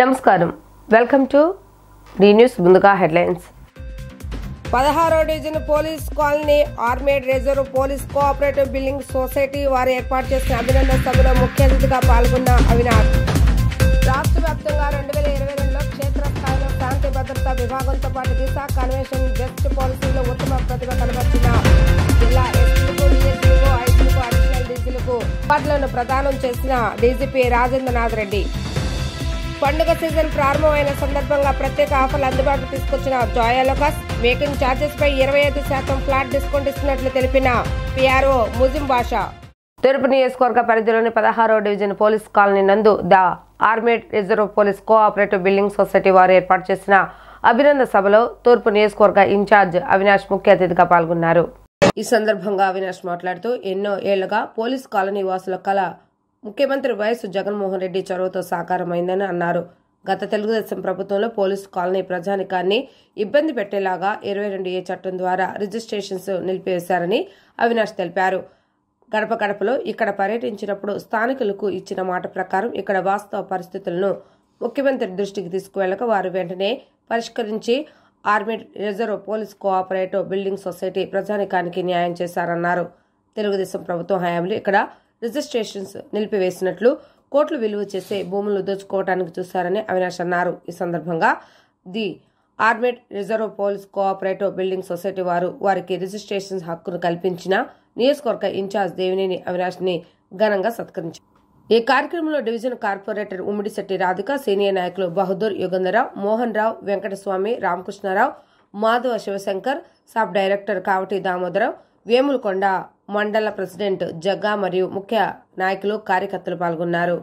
నమస్కారం welcome to the news ముందుగా headlines 16వ division police colony armed reserve police cooperative building society వారు ఏర్పాటు చేసిన అభినందన సభలో ముఖ్య అతిథిగా పాల్గొన్న అవినాష్ రాష్ట్ర వ్యాప్తంగా 2022లో క్షేత్రస్థాయిలో శాంతి భద్రతా విభాగంతో పాటు దిశా కన్వెన్షన్ బెస్ట్ పాలసీలో ఉత్తమ ప్రతిభ కనబర్చిన జిల్లా ఎస్పీలకు డిఎస్పీలకు ఐసీలకు అడిషనల్ డీజీలకు అవార్డులను ప్రదానం చేసిన డీజీపీ రాజేంద్రనాథ్ రెడ్డి పండుగ సీజన్ ప్రారంభమైన సందర్భంగా ప్రత్యేక ఆఫర్లు అందుబాటులో తీసుకొచ్చిన జాయాలోకస్ మేకింగ్ ఛార్జెస్ పై 25% ఫ్లాట్ డిస్కౌంట్ ఇస్తున్నట్లు తెలిపిన పిఆర్ఓ ముజిం బాషా. తూర్పు నియోజకవర్గ పరిధిలోని 16వ డివిజన్ పోలీస్ కాలనీ నందు the armed reserve police cooperative building society వారు ఏర్పాటు చేసిన అభినందన సభలో తూర్పు నియోజకవర్గ ఇన్ఛార్జ్ అవినాష్ ముఖ్య అతిథిగా పాల్గొన్నారు. ఈ సందర్భంగా అవినాష్ మాట్లాడుతూ ఎన్నో ఏళ్లుగా పోలీస్ కాలనీ వాసుల కళ ముఖ్యమంత్రి వైఎస్ జగన్మోహన్ రెడ్డి చొరవతో సాకారమైందని అన్నారు. గత తెలుగుదేశం ప్రభుత్వంలో పోలీసు కాలనీ ప్రజానికాన్ని ఇబ్బంది పెట్టేలాగా 22A చట్టం ద్వారా రిజిస్ట్రేషన్స్ నిలిపివేశారని అవినాష్ తెలిపారు. గడప గడపలో ఇక్కడ పర్యటించినప్పుడు స్థానికులకు ఇచ్చిన మాట ప్రకారం ఇక్కడ వాస్తవ పరిస్థితులను ముఖ్యమంత్రి దృష్టికి తీసుకువెళ్లక వారు వెంటనే పరిష్కరించి armed reserve police cooperative building society ప్రజానికానికి న్యాయం చేశారన్నారు. తెలుగుదేశం ప్రభుత్వం హయాంలో ఇక్కడ రిజిస్ట్రేషన్స్ నిలిపివేసినట్లు కోట్లు విలువ చేసే భూములు దోచుకోవడానికి చూశారని అవినాష్ అన్నారు. ఈ సందర్భంగా the armed reserve police cooperative building society వారికి రిజిస్ట్రేషన్ హక్కును కల్పించిన నియోజకవర్గ ఇన్ఛార్జ్ దేవినేని అవినాష్ ని ఘనంగా సత్కరించారు. ఈ కార్యక్రమంలో division corporator Ummidisetti Radhika, senior నాయకులు బహదూర్ యుగంధరరావు, మోహన్ రావు, వెంకటస్వామి, రామకృష్ణారావు, మాధవ శివశంకర్, సబ్ డైరెక్టర్ కావటి దామోదరరావు, వేములకొండ మండల ప్రెసిడెంట్ జగ్గా మరియు ముఖ్య నాయకులు కార్యకర్తలు పాల్గొన్నారు.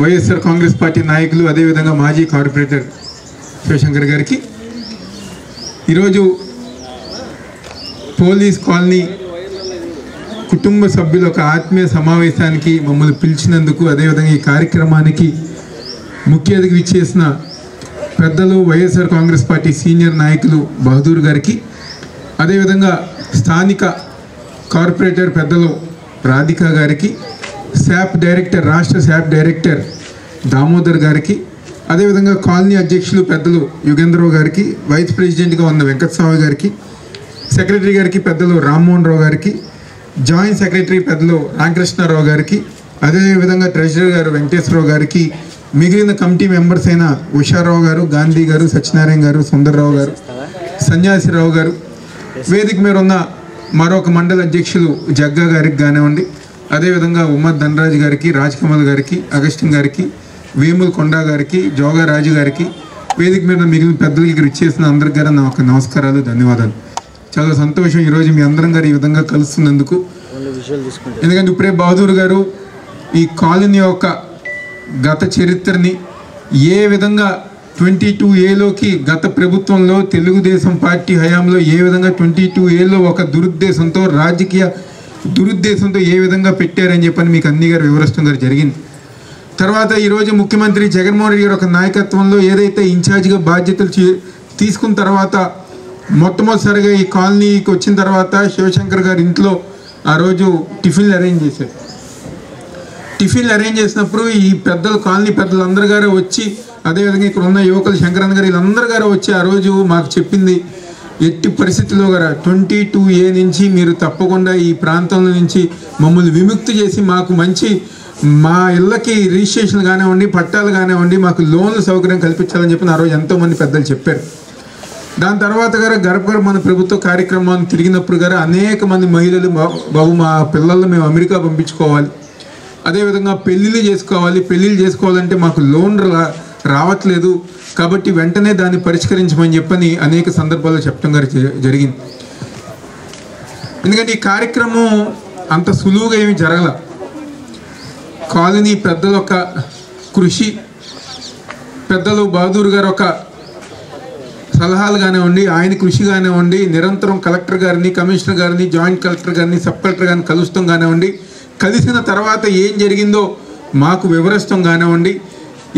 వైఎస్ఆర్ కాంగ్రెస్ పార్టీ నాయకులు, అదేవిధంగా మాజీ కార్పొరేటర్ శివశంకర్ గారికి ఈరోజు పోలీస్ కాలనీ కుటుంబ సభ్యుల ఒక ఆత్మీయ సమావేశానికి మమ్మల్ని పిలిచినందుకు, అదేవిధంగా ఈ కార్యక్రమానికి ముఖ్య అతిథి ఇచ్చేసిన పెద్దలు వైఎస్ఆర్ కాంగ్రెస్ పార్టీ సీనియర్ నాయకులు బహదూర్ గారికి, అదేవిధంగా స్థానిక కార్పొరేటర్ పెద్దలు రాధిక గారికి, శాప్ డైరెక్టర్, రాష్ట్ర శాప్ డైరెక్టర్ దామోదర్ గారికి, అదేవిధంగా కాలనీ అధ్యక్షులు పెద్దలు యుగేంద్రరావు గారికి, వైస్ ప్రెసిడెంట్గా ఉన్న వెంకటస్వామి గారికి, సెక్రటరీ గారికి పెద్దలు రామ్మోహన్ రావు గారికి, జాయింట్ సెక్రటరీ పెద్దలు రామకృష్ణారావు గారికి, అదేవిధంగా ట్రెజరర్ గారు వెంకటేశ్వరరావు గారికి, మిగిలిన కమిటీ మెంబర్స్ అయిన ఉషారావు గారు, గాంధీ గారు, సత్యనారాయణ గారు, సుందర్రావు గారు, సన్యాసిరావు గారు, వేదిక మీద ఉన్న మరొక మండల అధ్యక్షులు జగ్గా గారికి కానివ్వండి, అదేవిధంగా ఉమ్మద్ ధనరాజు గారికి, రాజ్ కమల్ గారికి, అగస్టిన్ గారికి, వేముల కొండ గారికి, జోగా రాజు గారికి, వేదిక మీద మిగిలిన పెద్దలకి ఇక్కడ ఇచ్చేసిన అందరికి గారు నా ఒక నమస్కారాలు, ధన్యవాదాలు. చాలా సంతోషం ఈరోజు మీ అందరం గారు ఈ విధంగా కలుస్తున్నందుకు. ఎందుకంటే ఇప్పుడే బహదూర్ గారు ఈ కాలనీ యొక్క గత చరిత్రని ఏ విధంగా 22A గత ప్రభుత్వంలో తెలుగుదేశం పార్టీ హయాంలో ఏ విధంగా 22A ఒక దురుద్దేశంతో, రాజకీయ దురుద్దేశంతో ఏ విధంగా పెట్టారని చెప్పని మీకు అన్ని గారు వివరిస్తుంది జరిగింది. తర్వాత ఈరోజు ముఖ్యమంత్రి జగన్మోహన్ రెడ్డి గారి ఒక నాయకత్వంలో ఏదైతే ఇన్ఛార్జిగా బాధ్యతలు తీసుకున్న తర్వాత మొట్టమొదటిసారిగా ఈ కాలనీకి వచ్చిన తర్వాత శివశంకర్ గారి ఇంట్లో ఆ రోజు టిఫిన్లు అరేంజ్ చేశారు. టిఫిన్లు అరేంజ్ చేసినప్పుడు ఈ పెద్దలు, కాలనీ పెద్దలు అందరు గారు వచ్చి, అదేవిధంగా ఇక్కడ ఉన్న యువకులు శంకరన్న గారు వీళ్ళందరూ గారు వచ్చి ఆ రోజు మాకు చెప్పింది, ఎట్టి పరిస్థితుల్లో గారు 22A నుంచి మీరు తప్పకుండా ఈ ప్రాంతంలో నుంచి మమ్మల్ని విముక్తి చేసి మాకు మంచి మా ఇళ్ళకి రిజిస్ట్రేషన్ కానివ్వండి, పట్టాలు కానివ్వండి, మాకు లోన్ల సౌకర్యం కల్పించాలని చెప్పి ఆ రోజు ఎంతోమంది పెద్దలు చెప్పారు. దాని తర్వాత గారు గర్భ మన ప్రభుత్వ కార్యక్రమాన్ని తిరిగినప్పుడు గారు అనేక మంది మహిళలు, బాబు మా పిల్లల్ని మేము అమెరికా పంపించుకోవాలి, అదేవిధంగా పెళ్ళిళ్ళు చేసుకోవాలంటే మాకు లోన్ రావట్లేదు, కాబట్టి వెంటనే దాన్ని పరిష్కరించమని చెప్పని అనేక సందర్భాల్లో చెప్పడం గారు జరిగింది. ఎందుకంటే ఈ కార్యక్రమం అంత సులువుగా ఏమి జరగల. కాలనీ పెద్దల ఒక కృషి, పెద్దలు బహదూర్ గారు ఒక సలహాలు కానివ్వండి, ఆయన కృషి కానివ్వండి, నిరంతరం కలెక్టర్ గారిని, కమిషనర్ గారిని, జాయింట్ కలెక్టర్ గారిని, సబ్ కలెక్టర్ గారిని కలుస్తాం కానివ్వండి, కలిసిన తర్వాత ఏం జరిగిందో మాకు వివరిస్తాం కానివ్వండి,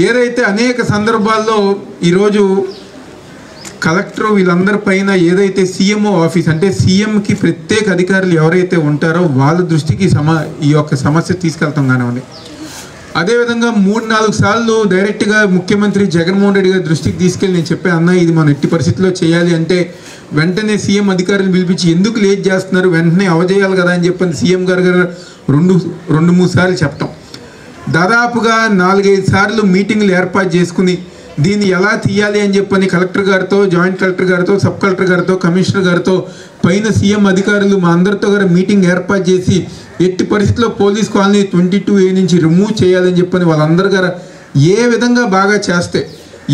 ఏదైతే అనేక సందర్భాల్లో ఈరోజు కలెక్టర్ వీళ్ళందరి పైన ఏదైతే సీఎంఓ ఆఫీస్ అంటే సీఎంకి ప్రత్యేక అధికారులు ఎవరైతే ఉంటారో వాళ్ళ దృష్టికి ఈ యొక్క సమస్య తీసుకెళ్తాం కానివ్వండి. అదేవిధంగా 3-4 సార్లు డైరెక్ట్గా ముఖ్యమంత్రి జగన్మోహన్ రెడ్డి గారి దృష్టికి తీసుకెళ్ళి నేను చెప్పాను, అన్న ఇది మనం ఎట్టి పరిస్థితుల్లో చేయాలి అంటే వెంటనే సీఎం అధికారులను పిలిపించి ఎందుకు లేట్ చేస్తున్నారు, వెంటనే అవజేయాలి కదా అని చెప్పని సీఎం గారు 2-3 సార్లు చెప్తాం. దాదాపుగా 4-5 సార్లు మీటింగ్లు ఏర్పాటు చేసుకుని దీన్ని ఎలా తీయాలి అని చెప్పని కలెక్టర్ గారితో, జాయింట్ కలెక్టర్ గారితో, సబ్ కలెక్టర్ గారితో, కమిషనర్ గారితో, పైన సీఎం అధికారులు మా అందరితో గారు మీటింగ్ ఏర్పాటు చేసి ఎట్టి పరిస్థితుల్లో పోలీస్ కాలనీ 22A నుంచి రిమూవ్ చేయాలని చెప్పని వాళ్ళందరూ గారు ఏ విధంగా బాగా చేస్తే,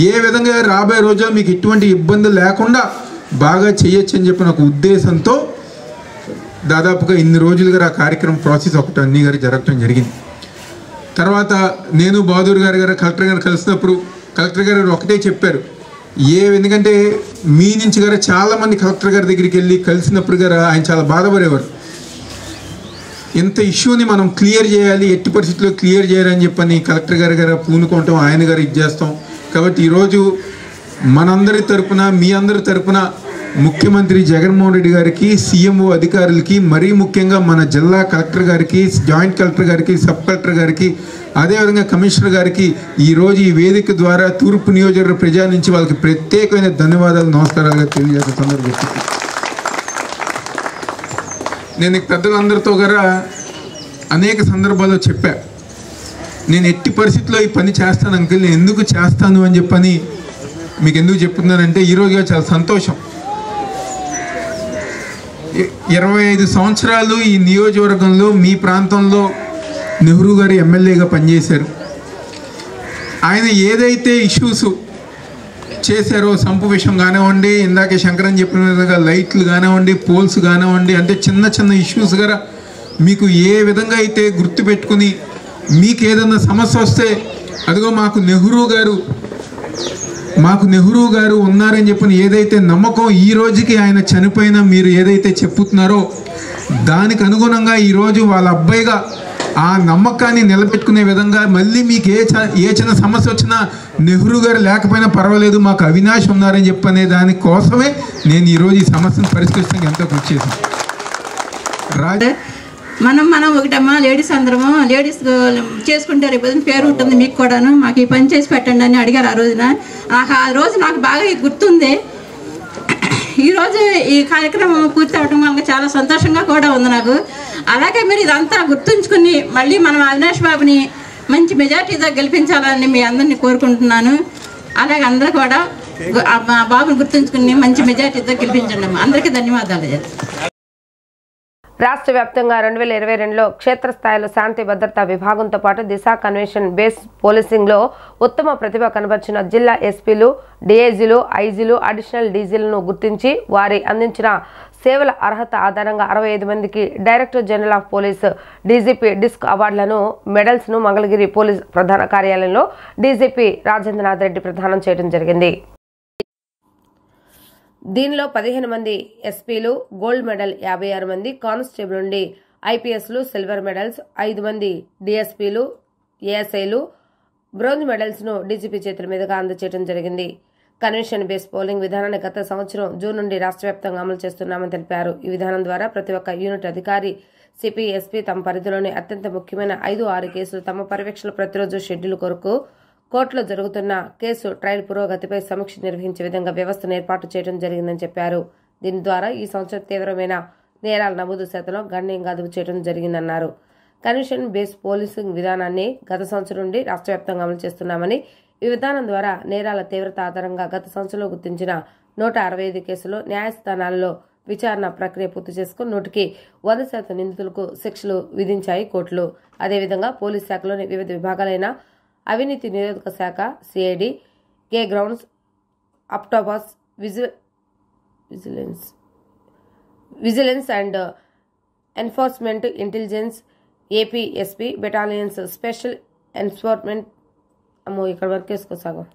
ఏ విధంగా రాబోయే రోజుల్లో మీకు ఎటువంటి ఇబ్బంది లేకుండా బాగా చేయొచ్చు అని చెప్పిన ఒక ఉద్దేశంతో దాదాపుగా ఇన్ని రోజులుగా ఆ కార్యక్రమం ప్రాసెస్ ఒకటి అన్ని గారు జరగటం జరిగింది. తర్వాత నేను బహదూర్ గారు కలెక్టర్ గారు కలిసినప్పుడు కలెక్టర్ గారు ఒకటే చెప్పారు, ఎందుకంటే మీ నుంచి గారు చాలామంది కలెక్టర్ గారి దగ్గరికి వెళ్ళి కలిసినప్పుడు గారు ఆయన చాలా బాధపడేవారు, ఇంత ఇష్యూని మనం క్లియర్ చేయాలి, ఎట్టి పరిస్థితుల్లో క్లియర్ చేయాలని చెప్పని కలెక్టర్ గారు పూనుకుంటాం, ఆయన గారు ఇది చేస్తాం. కాబట్టి ఈరోజు మనందరి తరపున, మీ అందరి తరపున ముఖ్యమంత్రి జగన్మోహన్ రెడ్డి గారికి, సీఎంఓ అధికారులకి, మరీ ముఖ్యంగా మన జిల్లా కలెక్టర్ గారికి, జాయింట్ కలెక్టర్ గారికి, సబ్ కలెక్టర్ గారికి, అదేవిధంగా కమిషనర్ గారికి ఈరోజు ఈ వేదిక ద్వారా తూర్పు నియోజకవర్గ ప్రజల నుంచి వాళ్ళకి ప్రత్యేకమైన ధన్యవాదాలు, నమస్కారాలుగా తెలియజేసే సందర్భం. నేను పెద్దలందరితో గారా అనేక సందర్భాల్లో చెప్పా, నేను ఎట్టి పరిస్థితుల్లో ఈ పని చేస్తాను అంకుల్, నేను ఎందుకు చేస్తాను అని చెప్పని మీకు ఎందుకు చెప్తున్నానంటే ఈరోజుగా చాలా సంతోషం. 25 సంవత్సరాలు ఈ నియోజకవర్గంలో మీ ప్రాంతంలో నెహ్రూ గారు ఎమ్మెల్యేగా పనిచేశారు. ఆయన ఏదైతే ఇష్యూస్ చేశారో, సంపు విషయం కానివ్వండి, ఇందాకే శంకరన్ చెప్పిన విధంగా లైట్లు కానివ్వండి, పోల్స్ కానివ్వండి, అంటే చిన్న ఇష్యూస్ గారా మీకు ఏ విధంగా అయితే గుర్తుపెట్టుకుని మీకు ఏదన్నా సమస్య వస్తే అదిగో మాకు నెహ్రూ గారు ఉన్నారని చెప్పిన ఏదైతే నమ్మకం ఈ రోజుకి ఆయన చనిపోయినా మీరు ఏదైతే చెప్పుతున్నారో దానికి అనుగుణంగా ఈరోజు వాళ్ళ అబ్బాయిగా ఆ నమ్మకాన్ని నిలబెట్టుకునే విధంగా మళ్ళీ మీకు ఏ చిన్న సమస్య వచ్చినా నెహ్రూ గారు లేకపోయినా పర్వాలేదు, మాకు అవినాష్ ఉన్నారని చెప్పనే దానికోసమే నేను ఈరోజు ఈ సమస్యను పరిష్కరించడానికి ఎంతో కృషి చేశాను. మనం ఒకటమ్మా లేడీస్ అందరము లేడీస్ చేసుకుంటారు, రేపు పేరు ఉంటుంది మీకు కూడాను, మాకు ఈ పని చేసి పెట్టండి అని అడిగారు ఆ రోజున. ఆ రోజు నాకు బాగా గుర్తుంది. ఈరోజు ఈ కార్యక్రమం పూర్తి అవడం వల్ల చాలా సంతోషంగా కూడా ఉంది నాకు. అలాగే మీరు ఇదంతా గుర్తుంచుకుని మళ్ళీ మనం అవినాష్ బాబుని మంచి మెజార్టీతో గెలిపించాలని మీ అందరినీ కోరుకుంటున్నాను. అలాగే అందరూ కూడా మా బాబుని గుర్తుంచుకుని మంచి మెజార్టీతో గెలిపించండి. అందరికీ ధన్యవాదాలు. రాష్ట్ర వ్యాప్తంగా 2022లో క్షేత్రస్థాయిలో శాంతి భద్రతా విభాగంతో పాటు దిశ కన్వెన్షన్ బేస్ పోలీసింగ్లో ఉత్తమ ప్రతిభ కనబర్చిన జిల్లా ఎస్పీలు, డిఐజీలు, ఐజీలు, అడిషనల్ డీజీలను గుర్తించి వారి అందించిన సేవల అర్హత ఆధారంగా 65 మందికి director general of police DGP disc అవార్డులను, మెడల్స్ను మంగళగిరి పోలీస్ ప్రధాన కార్యాలయంలో డీజీపీ రాజేంద్రనాథ్ రెడ్డి ప్రదానం చేయడం జరిగింది. దీనిలో 15 మంది ఎస్పీలు గోల్డ్ మెడల్, 56 మంది కానిస్టేబుల్ నుండి ఐపీఎస్లు సిల్వర్ మెడల్స్, 5 మంది డిఎస్పీలు, ఏఎస్ఐలు బ్రోంజ్ మెడల్స్ను డీజీపీ చేతుల మీదుగా అందజేయడం జరిగింది. కన్వెన్షన్ బేస్ పోలింగ్ విధానాన్ని గత సంవత్సరం జూన్ నుండి రాష్ట్ర వ్యాప్తంగా అమలు చేస్తున్నామని తెలిపారు. ఈ విధానం ద్వారా ప్రతి ఒక్క యూనిట్ అధికారి, సిపి, ఎస్పీ తమ పరిధిలోని అత్యంత ముఖ్యమైన 5-6 కేసులు తమ పర్యవేక్షణ ప్రతిరోజు షెడ్యూల్ కొరకు కోర్టులో జరుగుతున్న కేసు ట్రయల్ పురోగతిపై సమీక్ష నిర్వహించే విధంగా వ్యవస్థను ఏర్పాటు చేయడం జరిగిందని చెప్పారు. దీని ద్వారా ఈ సంవత్సరం తీవ్రమైన నేరాల నమోదు శాతంలో గణనీయంగా అదుపు చేయడం జరిగిందన్నారు. కన్వెన్షన్ బేస్ పోలీసింగ్ విధానాన్ని గత సంవత్సరం నుండి రాష్ట్ర వ్యాప్తంగా అమలు చేస్తున్నామని, ఈ విధానం ద్వారా నేరాల తీవ్రత ఆధారంగా గత సంవత్సరంలో గుర్తించిన 165 కేసులు న్యాయస్థానాలలో విచారణ ప్రక్రియ పూర్తి చేసుకుని 100% నిందితులకు శిక్షలు విధించాయి కోర్టులు. అదేవిధంగా పోలీస్ శాఖలోని వివిధ విభాగాలైన అవినీతి నిరోధక శాఖ, సిఐడి, కే గ్రౌండ్స్, Octopus, vigilance and enforcement, intelligence, APSP battalions, special enforcement ఇక్కడ వర్క్ చేసుకోసాగం.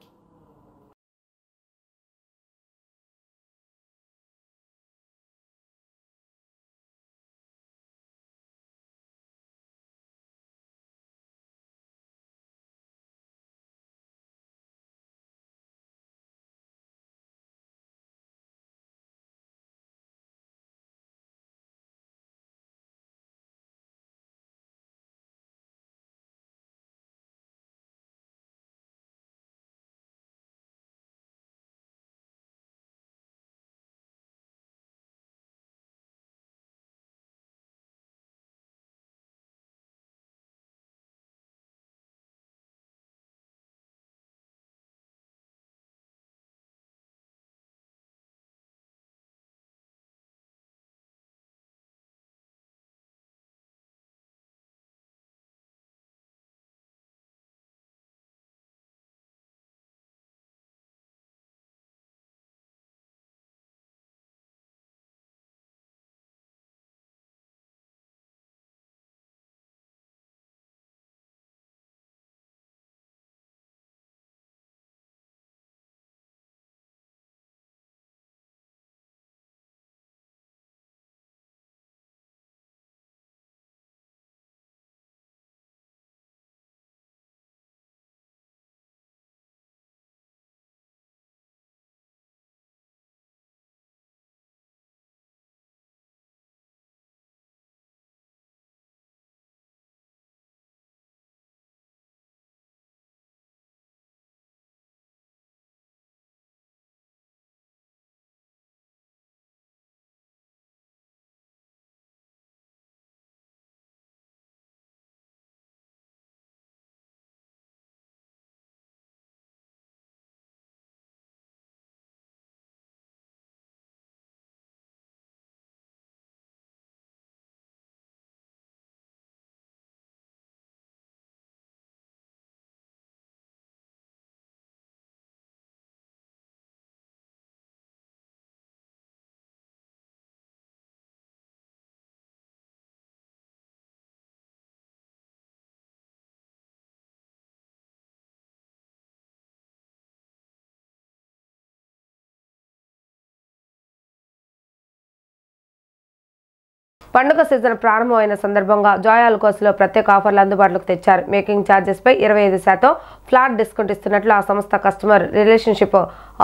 పండుగ సీజన్ ప్రారంభమైన సందర్భంగా జాయ్ ఆలుకాస్లో ప్రత్యేక ఆఫర్లు అందుబాటులోకి తెచ్చారు. మేకింగ్ ఛార్జెస్పై 25% ఫ్లాట్ డిస్కౌంట్ ఇస్తున్నట్లు ఆ సంస్థ కస్టమర్ రిలేషన్షిప్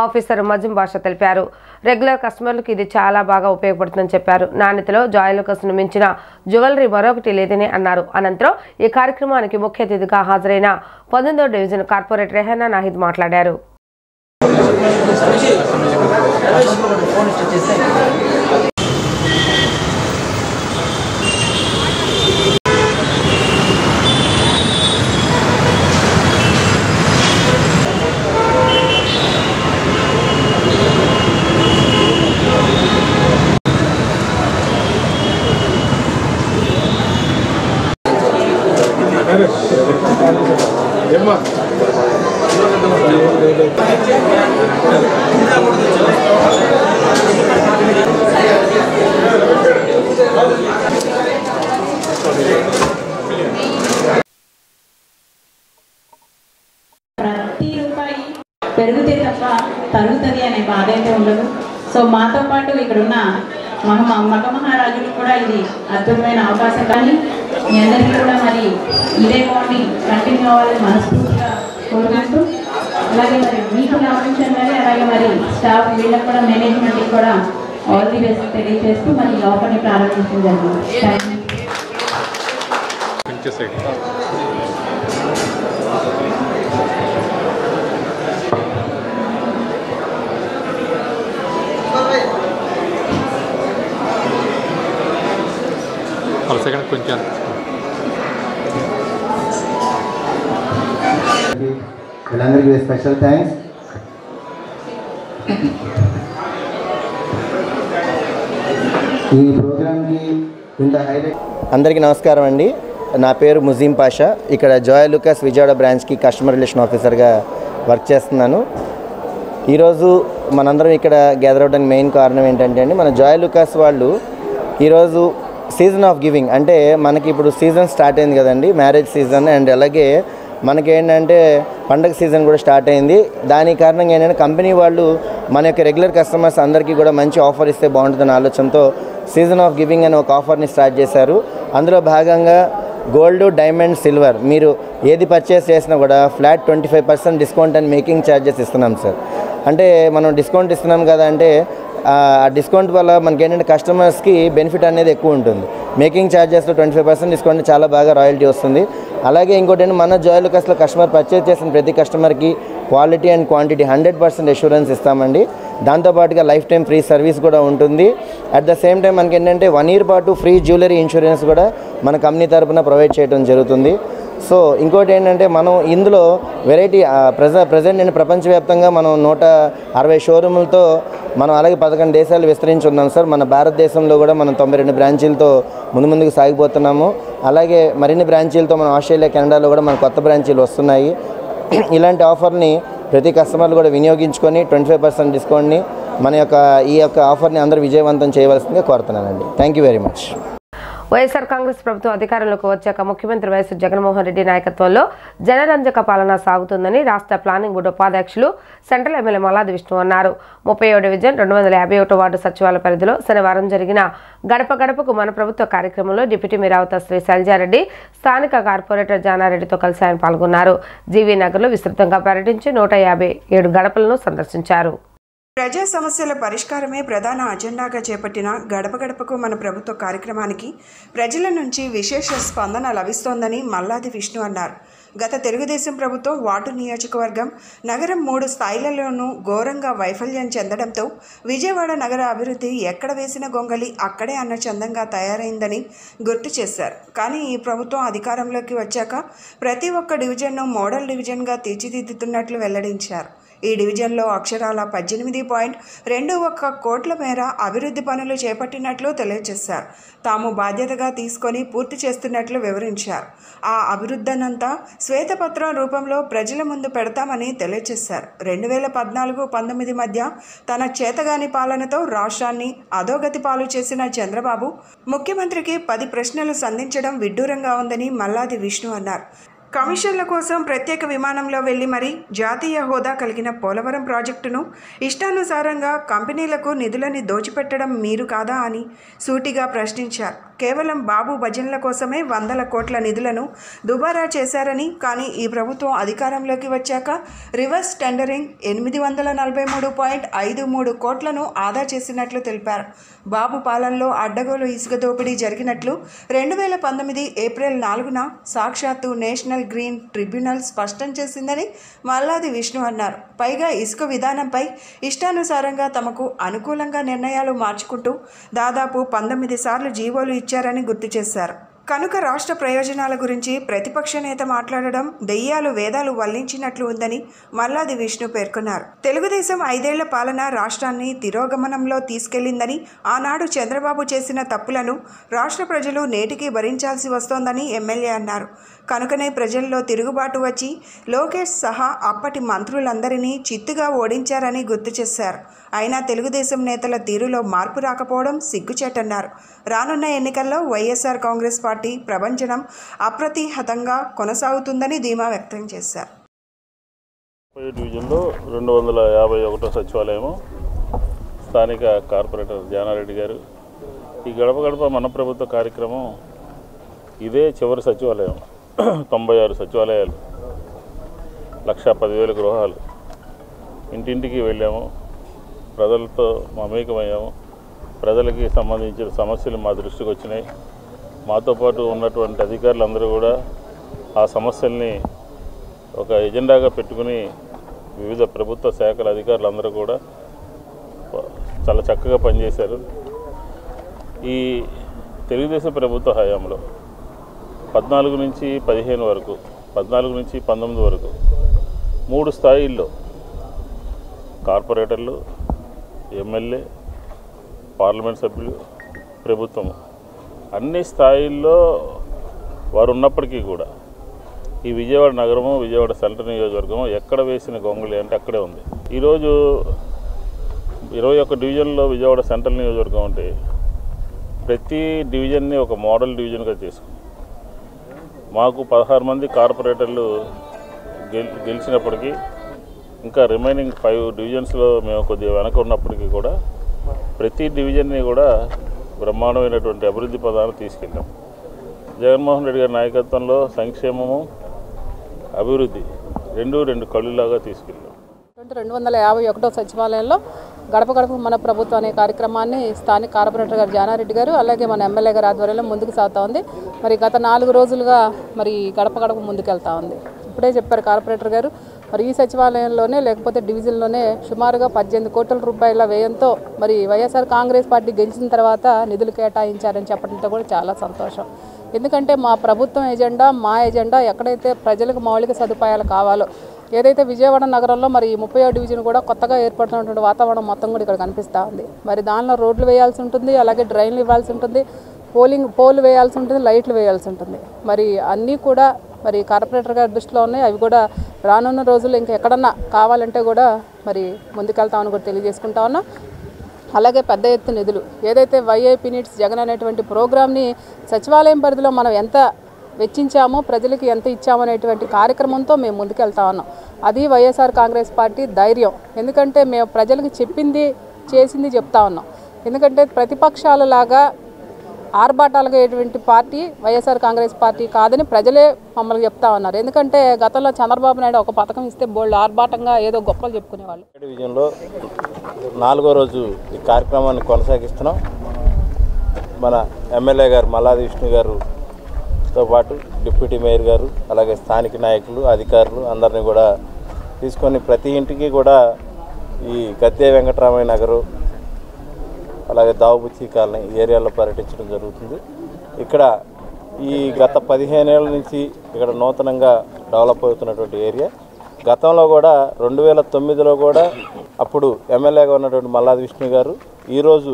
ఆఫీసర్ మజుం బాషా తెలిపారు. రెగ్యులర్ కస్టమర్లకు ఇది చాలా బాగా ఉపయోగపడుతుందని చెప్పారు. నాణ్యతలో జాయ్ ఆలుకాస్ను మించిన జ్యువెలరీ మరొకటి లేదని అన్నారు. అనంతరం ఈ కార్యక్రమానికి ముఖ్య అతిథిగా హాజరైన 19వ డివిజన్ కార్పొరేటర్ రెహానా నాహిద్ మాట్లాడారు. ప్రతి రూపాయి పెరిగితే తప్ప తరుగుతుంది అనే బాధ అయితే ఉండదు. సో మాతో పాటు ఇక్కడ ఉన్న మగ మహారాజులకు కూడా ఇది అద్భుతమైన అవకాశం. కానీ మీ అందరికీ కూడా మరి ఇదే బాగుండి కంటిన్యూ అవ్వాలని మనస్ఫూర్తిగా కోరుకుంటూ, అలాగే మరి మీకు గమనించండి, అలాగే మరి స్టాఫ్ వీళ్ళకి కూడా మేనేజ్మెంట్కి కూడా ఆల్ ది బెస్ట్ తెలియజేస్తూ మరి ఈ ఆఫర్ని ప్రారంభించడం జరిగింది. కొంచెం వీళ్ళందరికీ స్పెషల్ థ్యాంక్స్. ఈ ప్రోగ్రామ్కి ఇంత హైలైట్. అందరికీ నమస్కారం అండి. నా పేరు ముజీం పాషా. ఇక్కడ జోయా లుకాస్ విజయవాడ బ్రాంచ్కి కస్టమర్ రిలేషన్ ఆఫీసర్గా వర్క్ చేస్తున్నాను. ఈరోజు మనందరం ఇక్కడ గ్యాదర్ అవ్వడానికి మెయిన్ కారణం ఏంటంటే అండి, మన జోయా లుకాస్ వాళ్ళు ఈరోజు సీజన్ ఆఫ్ గివింగ్, అంటే మనకి ఇప్పుడు సీజన్ స్టార్ట్ అయింది కదండి, మ్యారేజ్ సీజన్. అండ్ అలాగే మనకేంటంటే పండగ సీజన్ కూడా స్టార్ట్ అయింది. దాని కారణంగా ఏంటంటే కంపెనీ వాళ్ళు మన యొక్క రెగ్యులర్ కస్టమర్స్ అందరికీ కూడా మంచి ఆఫర్ ఇస్తే బాగుంటుందన్న ఆలోచనతో సీజన్ ఆఫ్ గివింగ్ అనే ఒక ఆఫర్ని స్టార్ట్ చేశారు. అందులో భాగంగా గోల్డ్, డైమండ్, సిల్వర్ మీరు ఏది పర్చేస్ చేసినా కూడా flat 25% discount and making charges ఇస్తున్నాం సార్. అంటే మనం డిస్కౌంట్ ఇస్తున్నాం కదా అంటే ఆ డిస్కౌంట్ వల్ల మనకి ఏంటంటే కస్టమర్స్కి బెనిఫిట్ అనేది ఎక్కువ ఉంటుంది. మేకింగ్ ఛార్జెస్లో 25% డిస్కౌంట్ చాలా బాగా రాయల్టీ వస్తుంది. అలాగే ఇంకోటి ఏంటంటే మన జోయా లుకాస్లో కస్టమర్ పర్చేస్ చేసిన ప్రతి కస్టమర్కి క్వాలిటీ అండ్ క్వాంటిటీ 100% అష్యూరెన్స్ ఇస్తామండి. దాంతోపాటుగా లైఫ్ టైం ఫ్రీ సర్వీస్ కూడా ఉంటుంది. అట్ ద సేమ్ టైం మనకి ఏంటంటే 1 year పాటు ఫ్రీ జ్యువెలరీ ఇన్సూరెన్స్ కూడా మన కంపెనీ తరఫున ప్రొవైడ్ చేయడం జరుగుతుంది. సో ఇంకోటి ఏంటంటే మనం ఇందులో వెరైటీ ప్రజెంట్ నేను ప్రపంచవ్యాప్తంగా మనం 160 షోరూములతో మనం అలాగే 11 దేశాలు విస్తరించి ఉన్నాం సార్. మన భారతదేశంలో కూడా మనం 92 బ్రాంచీలతో ముందుకు సాగిపోతున్నాము. అలాగే మరిన్ని బ్రాంచీలతో మనం ఆస్ట్రేలియా, కెనడాలో కూడా మన కొత్త బ్రాంచీలు వస్తున్నాయి. ఇలాంటి ఆఫర్ని ప్రతి కస్టమర్లు కూడా వినియోగించుకొని 25% డిస్కౌంట్ని ఈ యొక్క ఆఫర్ని అందరూ విజయవంతం చేయవలసిందిగా కోరుతున్నానండి. Thank you very much. YSR Congress ప్రభుత్వం అధికారంలోకి వచ్చాక ముఖ్యమంత్రి వైఎస్ జగన్మోహన్ రెడ్డి నాయకత్వంలో జనరంజక పాలన సాగుతుందని రాష్ట్ర ప్లానింగ్ బోర్డు ఉపాధ్యక్షులు సెంట్రల్ ఎమ్మెల్యే మల్లాది విష్ణు అన్నారు. 37వ డివిజన్ 251వ వార్డు సచివాలయ పరిధిలో శనివారం జరిగిన గడప గడపకు మన ప్రభుత్వ కార్యక్రమంలో డిప్యూటీ మేయర్ శ్రీ శైలజారెడ్డి స్థానిక కార్పొరేటర్ జానారెడ్డితో కలిసి ఆయన పాల్గొన్నారు. జీవీ నగర్లో విస్తృతంగా పర్యటించి 157 గడపలను సందర్శించారు. ప్రజా సమస్యల పరిష్కారమే ప్రధాన అజెండాగా చేపట్టిన గడప గడపకు మన ప్రభుత్వ కార్యక్రమానికి ప్రజల నుంచి విశేష స్పందన లభిస్తోందని మల్లాది విష్ణు అన్నారు. గత తెలుగుదేశం ప్రభుత్వం వార్డు నియోజకవర్గం నగరం 3 స్థాయిలలోనూ ఘోరంగా వైఫల్యం చెందడంతో విజయవాడ నగర అభివృద్ధి ఎక్కడ వేసిన గొంగలి అక్కడే అన్న చందంగా తయారైందని గుర్తు చేశారు. కానీ ఈ ప్రభుత్వం అధికారంలోకి వచ్చాక ప్రతి ఒక్క డివిజన్ను మోడల్ డివిజన్గా తీర్చిదిద్దుతున్నట్లు వెల్లడించారు. ఈ డివిజన్లో అక్షరాల 18.21 కోట్ల మేర అభివృద్ధి పనులు చేపట్టినట్లు తెలియజేశారు. తాము బాధ్యతగా తీసుకొని పూర్తి చేస్తున్నట్లు వివరించారు. ఆ అభివృద్ధినంతా శ్వేతపత్రం రూపంలో ప్రజల ముందు పెడతామని తెలియజేశారు. 2014-19 మధ్య తన చేతగాని పాలనతో రాష్ట్రాన్ని అధోగతి పాలు చేసిన చంద్రబాబు ముఖ్యమంత్రికి 10 ప్రశ్నలు సంధించడం విడ్డూరంగా ఉందని మల్లాది విష్ణు అన్నారు. కమిషన్ల కోసం ప్రత్యేక విమానంలో వెళ్లి మరీ జాతీయ హోదా కలిగిన పోలవరం ప్రాజెక్టును ఇష్టానుసారంగా కంపెనీలకు నిధులని దోచిపెట్టడం మీరు కాదా అని సూటిగా ప్రశ్నించారు. కేవలం బాబు భజనల కోసమే 100 కోట్ల నిధులను దుబారా చేశారని, కానీ ఈ ప్రభుత్వం అధికారంలోకి వచ్చాక రివర్స్ టెండరింగ్ 843.53 కోట్లను ఆదా చేసినట్లు తెలిపారు. బాబు పాలనలో అడ్డగోలు ఇసుక దోపిడీ జరిగినట్లు 2019 ఏప్రిల్ 4న సాక్షాత్తు నేషనల్ గ్రీన్ ట్రిబ్యునల్ స్పష్టం చేసిందని మల్లాది విష్ణు అన్నారు. పైగా ఇసుక విధానంపై ఇష్టానుసారంగా తమకు అనుకూలంగా నిర్ణయాలు మార్చుకుంటూ దాదాపు 19 సార్లు జీవోలు ఇచ్చారని గుర్తు చేశారు. కనుక రాష్ట్ర ప్రయోజనాల గురించి ప్రతిపక్ష నేత మాట్లాడడం దెయ్యాలు వేదాలు వల్లించినట్లు ఉందని మల్లాది విష్ణు పేర్కొన్నారు. తెలుగుదేశం 5 ఏళ్ల పాలన రాష్ట్రాన్ని తిరోగమనంలో తీసుకెళ్లిందని, ఆనాడు చంద్రబాబు చేసిన తప్పులను రాష్ట్ర ప్రజలు నేటికి భరించాల్సి వస్తోందని ఎమ్మెల్యే అన్నారు. కనుకనే ప్రజల్లో తిరుగుబాటు వచ్చి లోకేష్ సహా అప్పటి మంత్రులందరినీ చిత్తుగా ఓడించారని గుర్తు చేశారు. అయినా తెలుగుదేశం నేతల తీరులో మార్పు రాకపోవడం సిగ్గుచేటన్నారు. రానున్న ఎన్నికల్లో వైఎస్ఆర్ కాంగ్రెస్ పార్టీ ప్రభంజనం అప్రతిహతంగా కొనసాగుతుందని ధీమా వ్యక్తం చేశారు. డివిజన్లో 251 సచివాలయము స్థానిక కార్పొరేటర్ జానారెడ్డి గారు ఈ గడప గడప మన ప్రభుత్వ కార్యక్రమం ఇదే చివరి సచివాలయం. 96 సచివాలయాలు, 1,10,000 గృహాలు, ఇంటింటికి వెళ్ళాము, ప్రజలతో మమేకమయ్యాము. ప్రజలకి సంబంధించిన సమస్యలు మా దృష్టికి వచ్చినాయి. మాతో పాటు ఉన్నటువంటి అధికారులందరూ కూడా ఆ సమస్యల్ని ఒక ఎజెండాగా పెట్టుకుని వివిధ ప్రభుత్వ శాఖల అధికారులందరూ కూడా చాలా చక్కగా పనిచేశారు. ఈ తెలుగుదేశం ప్రభుత్వ హయాంలో 14 నుంచి 15 వరకు, 14 నుంచి 19 వరకు 3 స్థాయిల్లో కార్పొరేటర్లు, ఎమ్మెల్యే, పార్లమెంట్ సభ్యులు, ప్రభుత్వము అన్ని స్థాయిల్లో వారు ఉన్నప్పటికీ కూడా ఈ విజయవాడ నగరము, విజయవాడ సెంట్రల్ నియోజకవర్గము ఎక్కడ వేసిన గొంగళి అంటే అక్కడే ఉంది. ఈరోజు 21 డివిజన్లో విజయవాడ సెంట్రల్ నియోజకవర్గం ఉంటే ప్రతి డివిజన్ని ఒక మోడల్ డివిజన్గా చేసుకుంది. మాకు 16 మంది కార్పొరేటర్లు గెలిచినప్పటికీ ఇంకా రిమైనింగ్ 5 డివిజన్స్లో మేము కొద్దిగా వెనక ఉన్నప్పటికీ కూడా ప్రతి డివిజన్ని కూడా బ్రహ్మాండమైనటువంటి అభివృద్ధి పదాన్ని తీసుకెళ్ళాం. జగన్మోహన్ రెడ్డి గారి నాయకత్వంలో సంక్షేమము, అభివృద్ధి రెండు కళ్ళులాగా తీసుకెళ్ళాం. 251 సచివాలయంలో గడప గడప మన ప్రభుత్వం అనే కార్యక్రమాన్ని స్థానిక కార్పొరేటర్ గారు జానారెడ్డి గారు అలాగే మన ఎమ్మెల్యే గారి ఆధ్వర్యంలో ముందుకు సాగుతూ ఉంది. మరి గత 4 రోజులుగా మరి గడప గడప ముందుకెళ్తా ఉంది. ఇప్పుడే చెప్పారు కార్పొరేటర్ గారు, మరి ఈ సచివాలయంలోనే లేకపోతే డివిజన్లోనే సుమారుగా 18 కోట్ల రూపాయల వ్యయంతో మరి వైఎస్ఆర్ కాంగ్రెస్ పార్టీ గెలిచిన తర్వాత నిధులు కేటాయించారని చెప్పడంతో కూడా చాలా సంతోషం. ఎందుకంటే మా ప్రభుత్వం ఎజెండా, మా ఎజెండా ఎక్కడైతే ప్రజలకు మౌలిక సదుపాయాలు కావాలో, ఏదైతే విజయవాడ నగరంలో మరి 30వ డివిజన్ కూడా కొత్తగా ఏర్పడుతున్నటువంటి వాతావరణం మొత్తం కూడా ఇక్కడ కనిపిస్తూ ఉంది. మరి దానిలో రోడ్లు వేయాల్సి ఉంటుంది, అలాగే డ్రైన్లు ఇవ్వాల్సి ఉంటుంది, పోల్ వేయాల్సి ఉంటుంది, లైట్లు వేయాల్సి ఉంటుంది. మరి అన్నీ కూడా మరి కార్పొరేటర్ గారి దృష్టిలో ఉన్నాయి. అవి కూడా రానున్న రోజుల్లో ఇంకా ఎక్కడన్నా కావాలంటే కూడా మరి ముందుకెళ్తామని కూడా తెలియజేసుకుంటా ఉన్నాం. అలాగే పెద్ద ఎత్తు నిధులు ఏదైతే వైఐపీ నీడ్స్ జగన్ అనేటువంటి ప్రోగ్రామ్ని సచివాలయం పరిధిలో మనం ఎంత వెచ్చించామో, ప్రజలకి ఎంత ఇచ్చామనేటువంటి కార్యక్రమంతో మేము ముందుకెళ్తా ఉన్నాం. అది వైఎస్ఆర్ కాంగ్రెస్ పార్టీ ధైర్యం. ఎందుకంటే మేము ప్రజలకు చెప్పింది చేసింది చెప్తా ఉన్నాం. ఎందుకంటే ప్రతిపక్షాలలాగా ఆర్భాటాలుగా ఎటువంటి పార్టీ వైఎస్ఆర్ కాంగ్రెస్ పార్టీ కాదని ప్రజలే మమ్మల్ని చెప్తా ఉన్నారు. ఎందుకంటే గతంలో చంద్రబాబు నాయుడు ఒక పథకం ఇస్తే బోల్డ్ ఆర్భాటంగా ఏదో గొప్పలు చెప్పుకునేవాళ్ళు. డివిజన్లో 4వ రోజు ఈ కార్యక్రమాన్ని కొనసాగిస్తున్నాం. మన ఎమ్మెల్యే గారు మల్లాది విష్ణు గారుతో పాటు డిప్యూటీ మేయర్ గారు, అలాగే స్థానిక నాయకులు, అధికారులు అందరినీ కూడా తీసుకొని ప్రతి ఇంటికి కూడా ఈ గద్దె వెంకటరామయ్య నగరు, అలాగే దావుబుచ్చి కాలనీ ఏరియాలో పర్యటించడం జరుగుతుంది. ఇక్కడ ఈ గత 15 ఏళ్ళ నుంచి ఇక్కడ నూతనంగా డెవలప్ అవుతున్నటువంటి ఏరియా. గతంలో కూడా 2009లో కూడా అప్పుడు ఎమ్మెల్యేగా ఉన్నటువంటి మల్లాది విష్ణు గారు ఈరోజు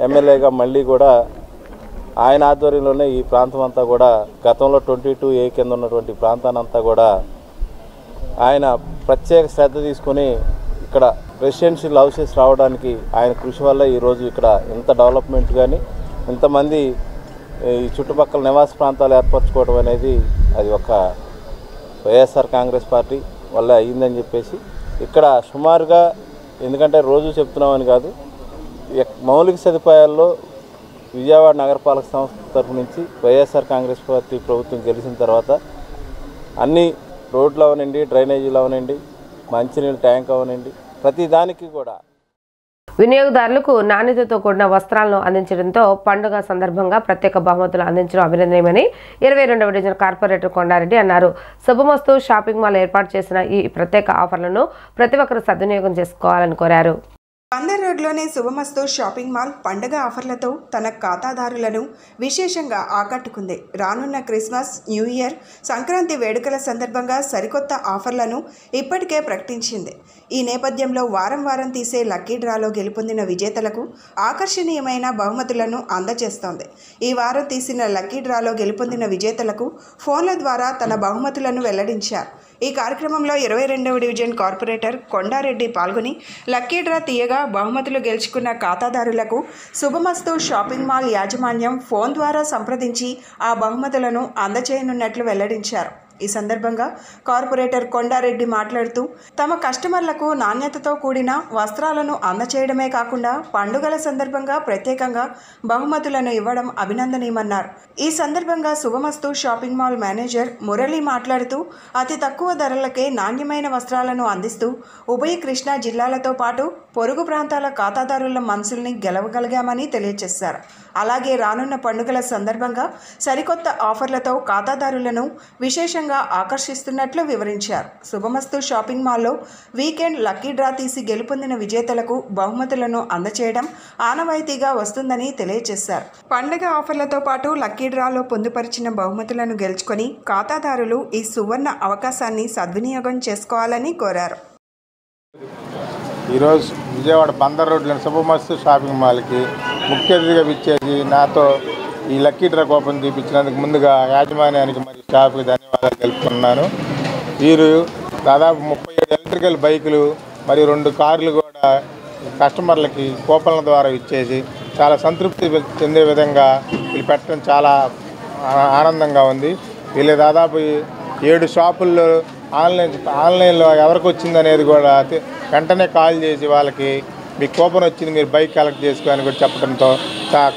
ఎమ్మెల్యేగా మళ్ళీ కూడా ఆయన ఆధ్వర్యంలోనే ఈ ప్రాంతం అంతా కూడా గతంలో 22A కింద ఉన్నటువంటి ప్రాంతానంతా కూడా ఆయన ప్రత్యేక శ్రద్ధ తీసుకొని ఇక్కడ రెసిడెన్షియల్ హౌసెస్ రావడానికి ఆయన కృషి వల్ల ఈరోజు ఇక్కడ ఇంత డెవలప్మెంట్ కానీ ఇంతమంది ఈ చుట్టుపక్కల నివాస ప్రాంతాలు ఏర్పరచుకోవడం అనేది అది ఒక వైఎస్ఆర్ కాంగ్రెస్ పార్టీ వల్ల అయ్యిందని చెప్పేసి ఇక్కడ సుమారుగా, ఎందుకంటే రోజు చెప్తున్నామని కాదు, మౌలిక సదుపాయాల్లో విజయవాడ నగరపాలక సంస్థ తరఫు నుంచి వైఎస్ఆర్ కాంగ్రెస్ పార్టీ ప్రభుత్వం గెలిచిన తర్వాత అన్ని రోడ్లు అవనండి, డ్రైనేజీలు అవనండి, మంచినీళ్ళ ట్యాంక్ అవనండి, ప్రతి దానికి కూడా వినియోగదారులకు నాణ్యతతో కూడిన వస్త్రాలను అందించడంతో పండుగ సందర్భంగా ప్రత్యేక బహుమతులు అందించడం అభినందనీయమని 22వ డివిజన్ కార్పొరేటర్ కొండారెడ్డి అన్నారు. శుభమస్తు షాపింగ్ మాల్ ఏర్పాటు చేసిన ఈ ప్రత్యేక ఆఫర్లను ప్రతి ఒక్కరూ సద్వినియోగం చేసుకోవాలని కోరారు. బందర్ రోడ్లోని శుభమస్తు షాపింగ్ మాల్ పండుగ ఆఫర్లతో తన ఖాతాదారులను విశేషంగా ఆకట్టుకుంది. రానున్న క్రిస్మస్, న్యూ ఇయర్, సంక్రాంతి వేడుకల సందర్భంగా సరికొత్త ఆఫర్లను ఇప్పటికే ప్రకటించింది. ఈ నేపథ్యంలో వారం వారం తీసే లక్కీ డ్రాలో గెలుపొందిన విజేతలకు ఆకర్షణీయమైన బహుమతులను అందజేస్తోంది. ఈ వారం తీసిన లక్కీ డ్రాలో గెలుపొందిన విజేతలకు ఫోన్ల ద్వారా తన బహుమతులను వెల్లడించారు. ఈ కార్యక్రమంలో 22వ డివిజన్ కార్పొరేటర్ కొండారెడ్డి పాల్గొని లక్కీ డ్రా తీయగా బహుమతులు గెలుచుకున్న ఖాతాదారులకు శుభమస్తు షాపింగ్ మాల్ యాజమాన్యం ఫోన్ ద్వారా సంప్రదించి ఆ బహుమతులను అందజేయనున్నట్లు వెల్లడించారు. ఈ సందర్భంగా కార్పొరేటర్ కొండారెడ్డి మాట్లాడుతూ తమ కస్టమర్లకు నాణ్యతతో కూడిన వస్త్రాలను అందచేయడమే కాకుండా పండుగల సందర్భంగా ప్రత్యేకంగా బహుమతులను ఇవ్వడం అభినందనీయమన్నారు. ఈ సందర్భంగా శుభమస్తు షాపింగ్ మాల్ మేనేజర్ మురళి మాట్లాడుతూ అతి తక్కువ ధరలకే నాణ్యమైన వస్త్రాలను అందిస్తూ ఉభయ కృష్ణా జిల్లాలతో పాటు పొరుగు ప్రాంతాల ఖాతాదారుల మనసుల్ని గెలవగలిగామని తెలియజేశారు. అలాగే రానున్న పండుగల సందర్భంగా సరికొత్త ఆఫర్లతో ఖాతాదారులను విశేషంగా ఆకర్షిస్తున్నట్లు వివరించారు. శుభమస్తు షాపింగ్ మాల్లో వీకెండ్ లక్కీ డ్రా తీసి గెలుపొందిన విజేతలకు బహుమతులను అందచేయడం ఆనవాయితీగా వస్తుందని తెలియజేశారు. పండుగ ఆఫర్లతో పాటు లక్కీ డ్రాలో పొందుపరిచిన బహుమతులను గెలుచుకొని ఖాతాదారులు ఈ సువర్ణ అవకాశాన్ని సద్వినియోగం చేసుకోవాలని కోరారు. ఈరోజు విజయవాడ బందర్ రోడ్లోని శుభమస్తు షాపింగ్ మాల్కి ముఖ్య అతిథిగా విచ్చేసి నాతో ఈ లక్కీ డ్రా కూపన్ తీపించినందుకు ముందుగా యాజమాన్యానికి మరియు స్టాఫ్కి ధన్యవాదాలు తెలుపుతున్నాను. వీరు దాదాపు 37 ఎలక్ట్రికల్ బైకులు మరియు 2 కార్లు కూడా కస్టమర్లకి కూపన్ల ద్వారా ఇచ్చేసి చాలా సంతృప్తి చెందే విధంగా వీళ్ళు పెట్టడం చాలా ఆనందంగా ఉంది. వీళ్ళు దాదాపు 7 షాపుల్లో ఆన్లైన్లో ఎవరికి వచ్చిందనేది కూడా వెంటనే కాల్ చేసి వాళ్ళకి మీ కూపన్ వచ్చింది, మీరు బైక్ కలెక్ట్ చేసుకోని కూడా చెప్పడంతో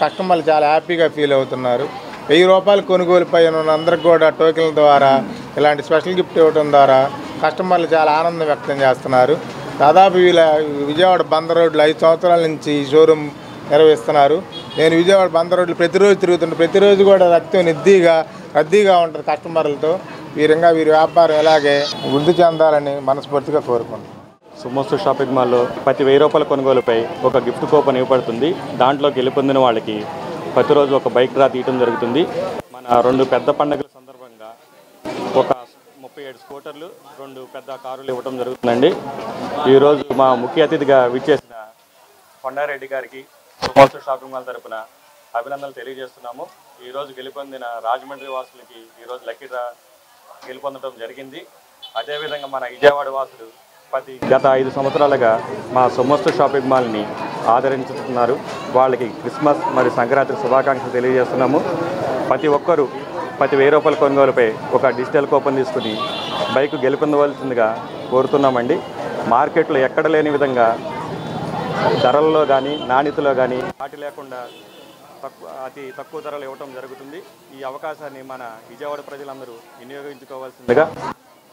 కస్టమర్లు చాలా హ్యాపీగా ఫీల్ అవుతున్నారు. 1000 రూపాయలు కొనుగోలు పైన అందరికి కూడా టోకెన్ల ద్వారా ఇలాంటి స్పెషల్ గిఫ్ట్ ఇవ్వడం ద్వారా కస్టమర్లు చాలా ఆనందం వ్యక్తం చేస్తున్నారు. దాదాపు వీళ్ళ విజయవాడ బందర్ రోడ్లు 5 సంవత్సరాల నుంచి ఈ షోరూమ్ నిర్వహిస్తున్నారు. నేను విజయవాడ బందర్ రోడ్లు ప్రతిరోజు తిరుగుతుంటే ప్రతిరోజు కూడా రద్దీగా ఉంటుంది కస్టమర్లతో. వీరి వ్యాపారం ఎలాగే వృద్ధి చెందాలని మనస్ఫూర్తిగా కోరుకుంటున్నాను. శుభమస్తు షాపింగ్ మాల్లో ప్రతి 1000 రూపాయల కొనుగోలుపై ఒక గిఫ్ట్ కూపన్ ఇవ్వబడుతుంది. దాంట్లో గెలుపొందిన వాళ్ళకి ప్రతిరోజు ఒక బైక్ డ్రా తీయడం జరుగుతుంది. మన 2 పెద్ద పండుగల సందర్భంగా ఒక 37 స్కూటర్లు, 2 పెద్ద కారులు ఇవ్వడం జరుగుతుందండి. ఈరోజు మా ముఖ్య అతిథిగా విచ్చేసిన కొండారెడ్డి గారికి శుభమస్తు షాపింగ్ మాల్ తరపున అభినందనలు తెలియజేస్తున్నాము. ఈరోజు గెలుపొందిన రాజమండ్రి వాసులకి ఈరోజు లక్కీ డ్రా గెలుపొందడం జరిగింది. అదేవిధంగా మన విజయవాడ వాసులు గత 5 సంవత్సరాలుగా మా శుభమస్తు షాపింగ్ మాల్ని ఆదరించుతున్నారు. వాళ్ళకి క్రిస్మస్ మరియు సంక్రాంతి శుభాకాంక్షలు తెలియజేస్తున్నాము. ప్రతి ఒక్కరూ ప్రతి 1000 రూపాయల కొనుగోలుపై ఒక డిజిటల్ కూపన్ తీసుకుని బైక్ గెలుపొందవలసిందిగా కోరుతున్నామండి. మార్కెట్లో ఎక్కడ లేని విధంగా ధరల్లో కానీ నాణ్యతలో కానీ సాటి లేకుండా అతి తక్కువ ధరలు ఇవ్వటం జరుగుతుంది. ఈ అవకాశాన్ని మన విజయవాడ ప్రజలందరూ వినియోగించుకోవాల్సిందిగా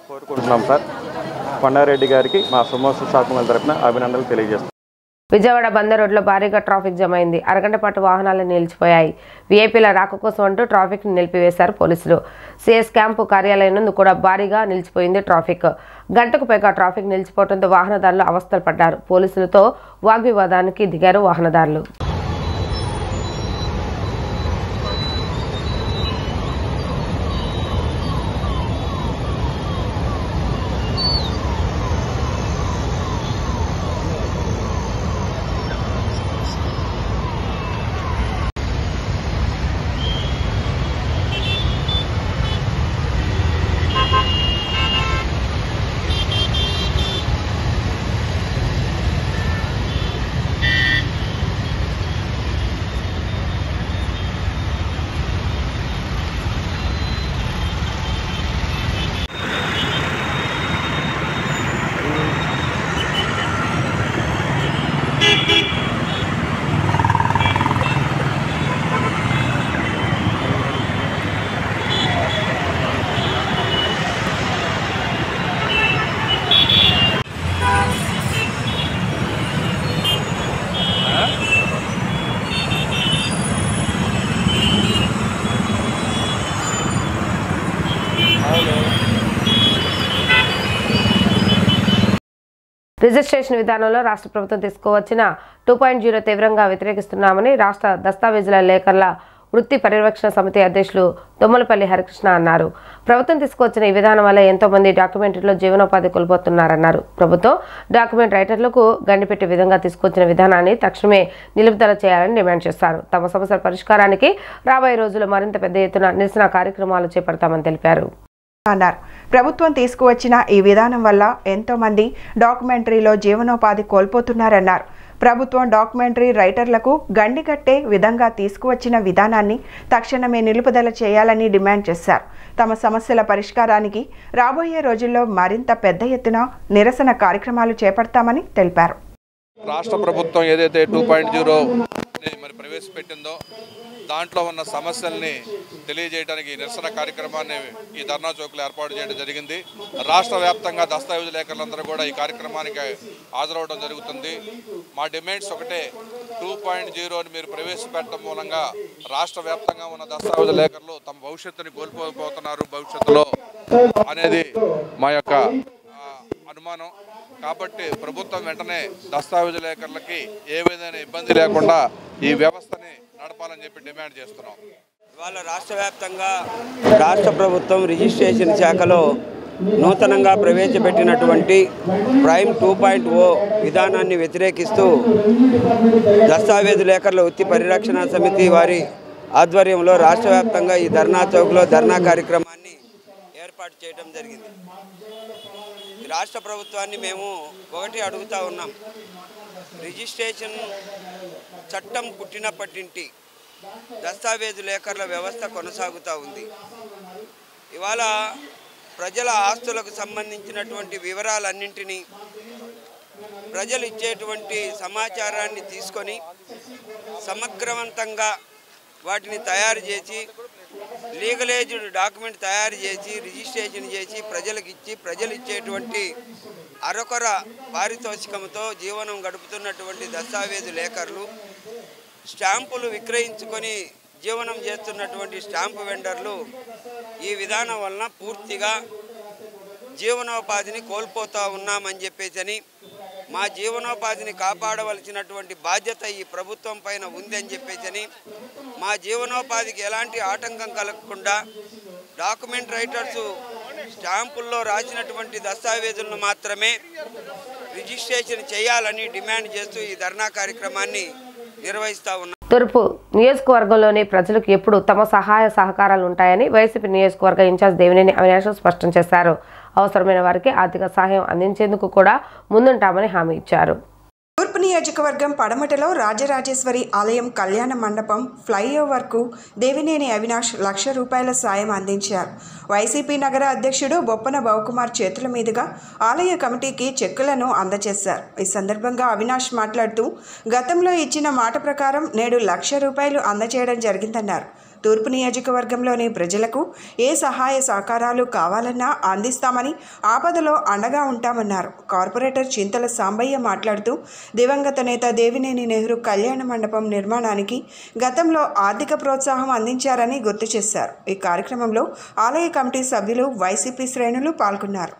కోరుకుంటున్నాం సార్. కొండారెడ్డి గారికి మా శుభమస్తు షాపింగ్ మాల్ తరపున అభినందనలు తెలియజేస్తాం. విజయవాడ బందర్ రోడ్లో భారీగా ట్రాఫిక్ జామ్ అయింది. అరగంట పాటు వాహనాలు నిలిచిపోయాయి. వీఐపీల రాక కోసం అంటూ ట్రాఫిక్ నిలిపివేశారు పోలీసులు. సిఎస్ క్యాంపు కార్యాలయం నందు కూడా భారీగా నిలిచిపోయింది ట్రాఫిక్. గంటకు పైగా ట్రాఫిక్ నిలిచిపోవడంతో వాహనదారులు అవస్థలు పడ్డారు. పోలీసులతో వాగ్వివాదానికి దిగారు వాహనదారులు. రిజిస్ట్రేషన్ విధానంలో రాష్ట్ర ప్రభుత్వం తీసుకువచ్చిన 2.0 తీవ్రంగా వ్యతిరేకిస్తున్నామని రాష్ట్ర దస్తావేజుల లేఖర్ల వృత్తి పర్యవేక్షణ సమితి అధ్యక్షులు దొమ్మలపల్లి హరికృష్ణ అన్నారు. ప్రభుత్వం తీసుకువచ్చిన ఈ విధానం వల్ల ఎంతో మంది డాక్యుమెంటరీలో జీవనోపాధి కోల్పోతున్నారన్నారు. ప్రభుత్వం డాక్యుమెంట్ రైటర్లకు గండిపెట్టే విధంగా తీసుకొచ్చిన విధానాన్ని తక్షణమే నిలుపుదల చేయాలని డిమాండ్ చేశారు. తమ సమస్యల పరిష్కారానికి రాబోయే రోజుల్లో మరింత పెద్ద ఎత్తున నిరసన కార్యక్రమాలు చేపడతామని తెలిపారు. అన్నారు. ప్రభుత్వం తీసుకువచ్చిన ఈ విధానం వల్ల ఎంతో మంది డాక్యుమెంటరీలో జీవనోపాధి కోల్పోతున్నారన్నారు. ప్రభుత్వం డాక్యుమెంటరీ రైటర్లకు గండి కట్టే విధంగా తీసుకువచ్చిన విధానాన్ని తక్షణమే నిలుపుదల చేయాలని డిమాండ్ చేశారు. తమ సమస్యల పరిష్కారానికి రాబోయే రోజుల్లో మరింత పెద్ద ఎత్తున నిరసన కార్యక్రమాలు చేపడతామని తెలిపారు. రాష్ట్ర ప్రభుత్వం ఏదైతే 2.0 మరి ప్రవేశపెట్టిందో దాంట్లో ఉన్న సమస్యల్ని తెలియజేయడానికి నిరసన కార్యక్రమాన్ని ఈ ధర్నా చౌక్లో ఏర్పాటు చేయడం జరిగింది. రాష్ట్ర వ్యాప్తంగా దస్తావేజు లేఖరులందరూ కూడా ఈ కార్యక్రమానికి హాజరవడం జరుగుతుంది. మా డిమాండ్స్ ఒకటే, 2.0ని మీరు ప్రవేశపెట్టడం మూలంగా రాష్ట్ర వ్యాప్తంగా ఉన్న దస్తావేజు లేఖరులు తమ భవిష్యత్తుని కోల్పోతున్నారు భవిష్యత్తులో అనేది మా యొక్క అనుమానం. కాబట్టి ప్రభుత్వం వెంటనే దస్తావేజు లేఖరులకి ఏ విధమైన ఇబ్బంది లేకుండా ఈ వ్యవస్థని నడపాలని చెప్పి డిమాండ్ చేస్తున్నాం. ఇవాళ రాష్ట్ర వ్యాప్తంగా రాష్ట్ర ప్రభుత్వం రిజిస్ట్రేషన్ శాఖలో నూతనంగా ప్రవేశపెట్టినటువంటి ప్రైమ్ 2.0 విధానాన్ని వ్యతిరేకిస్తూ దస్తావేజు లేఖరుల వృత్తి పరిరక్షణ సమితి వారి ఆధ్వర్యంలో రాష్ట్ర వ్యాప్తంగా ఈ ధర్నా చౌక్లో ధర్నా కార్యక్రమాన్ని ఏర్పాటు చేయడం జరిగింది. రాష్ట్ర ప్రభుత్వాన్ని మేము ఒకటి అడుగుతూ ఉన్నాం. రిజిస్ట్రేషన్ చట్టం పుట్టినప్పటి దస్తావేజు లేఖర్ల వ్యవస్థ కొనసాగుతూ ఉంది. ఇవాళ ప్రజల ఆస్తులకు సంబంధించినటువంటి వివరాలన్నింటినీ ప్రజలు ఇచ్చేటువంటి సమాచారాన్ని తీసుకొని సమగ్రవంతంగా వాటిని తయారు చేసి లీగలైజ్డ్ డాక్యుమెంట్ తయారు చేసి రిజిస్ట్రేషన్ చేసి ప్రజలకు ఇచ్చి ప్రజలు ఇచ్చేటువంటి అరకొర పారితోషికంతో జీవనం గడుపుతున్నటువంటి దస్తావేజు లేఖర్లు, స్టాంపులు విక్రయించుకొని జీవనం చేస్తున్నటువంటి స్టాంపు వెండర్లు ఈ విధానం వలన పూర్తిగా జీవనోపాధిని కోల్పోతూ ఉన్నామని చెప్పేసి, మా జీవనోపాధిని కాపాడవలసినటువంటి బాధ్యత ఈ ప్రభుత్వం పైన ఉందని చెప్పేసి, మా జీవనోపాధికి ఎలాంటి ఆటంకం కలగకుండా డాక్యుమెంట్ రైటర్సు స్టాంపుల్లో రాసినటువంటి దస్తావేజులను మాత్రమే రిజిస్ట్రేషన్ చేయాలని డిమాండ్ చేస్తూ ఈ ధర్నా కార్యక్రమాన్ని నిర్వహిస్తూ ఉన్నాం. తూర్పు నియోజకవర్గంలోని ప్రజలకు ఎప్పుడు తమ సహాయ సహకారాలు ఉంటాయని వైసీపీ నియోజకవర్గ ఇన్ఛార్జ్ దేవినేని అవినాష్ స్పష్టం చేశారు. అవసరమైన వారికి ఆర్థిక సహాయం అందించేందుకు కూడా ముందుంటామని హామీ ఇచ్చారు. తూర్పు నియోజకవర్గం పడమటలో రాజరాజేశ్వరి ఆలయం కళ్యాణ మండపం ఫ్లైఓవర్కు దేవినేని అవినాష్ ₹1,00,000 సాయం అందించారు. వైసీపీ నగర అధ్యక్షుడు బొప్పన భవకుమార్ చేతుల మీదుగా ఆలయ కమిటీకి చెక్కులను అందజేశారు. ఈ సందర్భంగా అవినాష్ మాట్లాడుతూ గతంలో ఇచ్చిన మాట ప్రకారం నేడు ₹1,00,000 అందజేయడం జరిగిందన్నారు. తూర్పు నియోజకవర్గంలోని ప్రజలకు ఏ సహాయ సహకారాలు కావాలన్నా అందిస్తామని, ఆపదలో అండగా ఉంటామన్నారు. కార్పొరేటర్ చింతల సాంబయ్య మాట్లాడుతూ దివంగత నేత దేవినేని నెహ్రూ కళ్యాణ మండపం నిర్మాణానికి గతంలో ఆర్థిక ప్రోత్సాహం అందించారని గుర్తు చేశారు. ఈ కార్యక్రమంలో ఆలయ కమిటీ సభ్యులు, వైసీపీ శ్రేణులు పాల్గొన్నారు.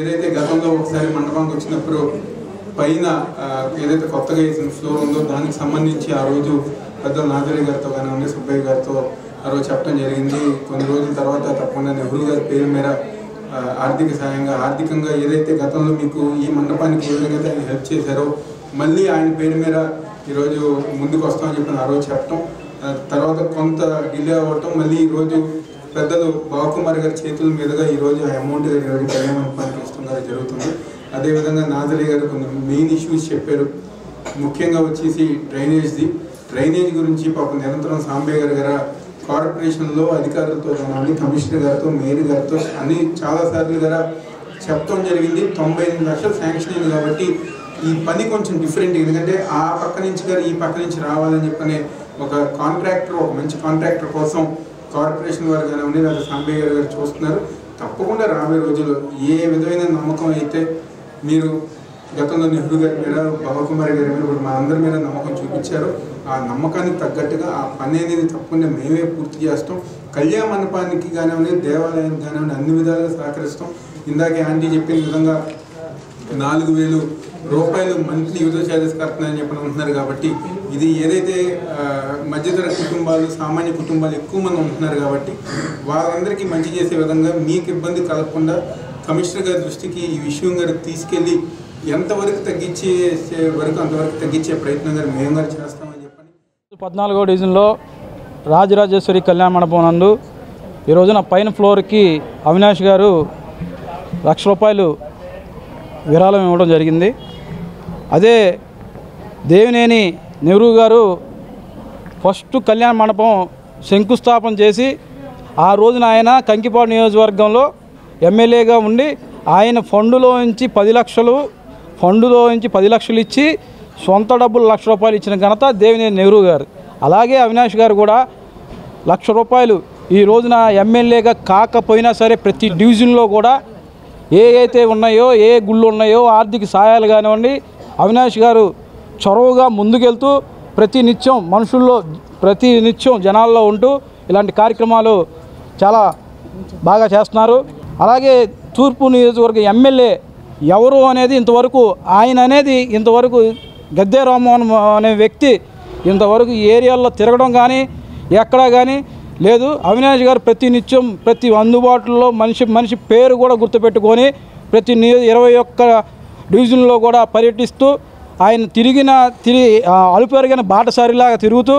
ఏదైతే గతంలో ఒకసారి మండపానికి వచ్చినప్పుడు పైన ఏదైతే కొత్తగా వేసిన ఫ్లోర్ ఉందో దానికి సంబంధించి ఆ రోజు పెద్దలు నాదరి గారితో కానివ్వండి, సుబ్బయ్య గారితో ఆ రోజు చెప్పడం జరిగింది. కొన్ని రోజుల తర్వాత తప్పకుండా నెహ్రూ గారి పేరు మీద ఆర్థికంగా ఏదైతే గతంలో మీకు ఈ మండపానికి ఏ విధంగా ఆయన హెల్ప్ చేశారో మళ్ళీ ఆయన పేరు మీద ఈరోజు ముందుకు వస్తామని చెప్పి ఆ రోజు చెప్పడం, తర్వాత కొంత డిలే అవ్వటం, మళ్ళీ ఈరోజు పెద్దలు బావకుమార్ గారి చేతుల మీదుగా ఈరోజు ఆ అమౌంట్ ఈరోజు కళ్యాణ మండపానికి ఇష్టంగా జరుగుతుంది. అదేవిధంగా నాదరి గారు కొన్ని మెయిన్ ఇష్యూస్ చెప్పారు. ముఖ్యంగా వచ్చేసి డ్రైనేజ్ గురించి పాపం నిరంతరం సాంబయ్య గారు కార్పొరేషన్లో అధికారులతో కానీ కమిషనర్ గారితో మేయర్ గారితో అన్ని చాలాసార్లు గారు చెప్పడం జరిగింది. 98 లక్షలు శాంక్షన్ అయింది కాబట్టి ఈ పని కొంచెం డిఫరెంట్, ఎందుకంటే ఆ పక్క నుంచి గారు ఈ పక్క నుంచి రావాలని చెప్పనే ఒక మంచి కాంట్రాక్టర్ కోసం కార్పొరేషన్ వారు కానీ లేదా సాంబయ్య గారు చూస్తున్నారు. తప్పకుండా రాబోయే రోజుల్లో ఏ విధమైన నమ్మకం అయితే మీరు గతంలో నెహ్రూ గారి మీద, బాబకుమారి గారి మీద, మా అందరి మీద నమ్మకం చూపించారు, ఆ నమ్మకానికి తగ్గట్టుగా ఆ పని అనేది తప్పకుండా మేమే పూర్తి చేస్తాం. కళ్యాణ మండపానికి కానివ్వండి, దేవాలయానికి కానివ్వండి అన్ని విధాలుగా సహకరిస్తాం. ఇందాకే ఆంటీ చెప్పిన విధంగా 4,000 రూపాయలు మంత్లీ యువత చార్జెస్ కడుతున్నారని చెప్పని ఉంటున్నారు. కాబట్టి ఇది ఏదైతే మధ్యతరగతి కుటుంబాలు, సామాన్య కుటుంబాలు ఎక్కువ మంది ఉంటున్నారు కాబట్టి వాళ్ళందరికీ మంచి చేసే విధంగా మీకు ఇబ్బంది కలగకుండా కమిషనర్ గారి దృష్టికి ఈ విషయం గారు తీసుకెళ్ళి ఎంతవరకు తగ్గించే వరకు అంతవరకు తగ్గించే ప్రయత్నం గారు మేము గారు చేస్తామని చెప్పని 14వ డివిజన్లో రాజరాజేశ్వరి కళ్యాణ మండపం నందు ఈ రోజున పైన ఫ్లోర్కి అవినాష్ గారు ₹1,00,000 విరాళం ఇవ్వడం జరిగింది. అదే దేవినేని నెహ్రూ గారు ఫస్ట్ కళ్యాణ మండపం శంకుస్థాపన చేసి ఆ రోజున ఆయన కంకిపాడు నియోజకవర్గంలో ఎమ్మెల్యేగా ఉండి ఆయన ఫండులో నుంచి 10 లక్షలు ఇచ్చి సొంత డబ్బులు ₹1,00,000 ఇచ్చిన ఘనత దేవినేని నెహ్రూ గారు. అలాగే అవినాష్ గారు కూడా ₹1,00,000 ఈ రోజున ఎమ్మెల్యేగా కాకపోయినా సరే ప్రతి డివిజన్లో కూడా అయితే ఉన్నాయో, ఏ గుళ్ళు ఉన్నాయో ఆర్థిక సహాయాలు కానివ్వండి, అవినాష్ గారు చొరవగా ముందుకెళ్తూ ప్రతి నిత్యం జనాల్లో ఉంటూ ఇలాంటి కార్యక్రమాలు చాలా బాగా చేస్తున్నారు. అలాగే తూర్పు నియోజకవర్గ ఎమ్మెల్యే ఎవరు అనేది ఇంతవరకు గద్దె రామ్మోహన్ అనే వ్యక్తి ఇంతవరకు ఏరియాల్లో తిరగడం కానీ ఎక్కడా కానీ లేదు. అవినాష్ గారు ప్రతి అందుబాటులో మనిషి పేరు కూడా గుర్తుపెట్టుకొని ప్రతి 21 డివిజన్లో కూడా పర్యటిస్తూ ఆయన అలుపెరిగిన బాటసారిలాగా తిరుగుతూ